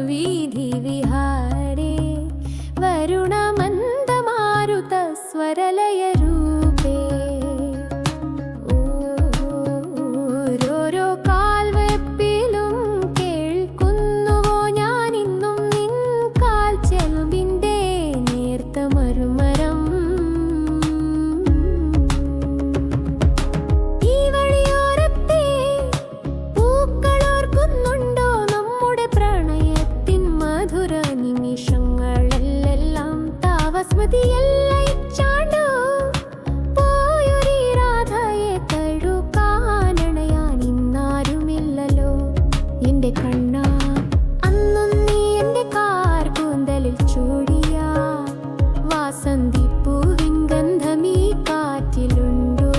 वीधि विहारे वरुणमन्दमारुत स्वरलय रूपे ഓരോരോ കാൽവെപ്പിലും കേൾക്കുന്നുവോ ഞാനിന്നും നിൻ കാൽ ചെലുമ്പിൻ്റെ നേർത്ത മറുമരം. ഈ വഴിയോരത്തെ പൂക്കളോർക്കുന്നുണ്ടോ നമ്മുടെ പ്രണയത്തിൻ മധുര നിമിഷങ്ങളെല്ലാം താവസ്മൃതിയെല്ലയിച്ചാണ്ടോ പോയൊരീ രാധയെ തഴുകാനണയാൻ ഇന്നാരുമില്ലല്ലോ എൻ്റെ കണ്ണാ. അന്നും നീ എൻ്റെ കാർ കൂന്തലിൽ ചൂടിയ വാസന്തിപ്പൂവിൻ ഗന്ധമീ കാറ്റിലുണ്ടോ?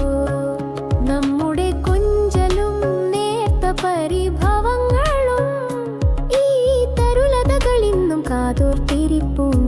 നമ്മുടെ കൊഞ്ചലും നേർത്ത പരിഭവങ്ങളും ഈ തരുലതകളിന്നും കാതോർത്തിരിപ്പും.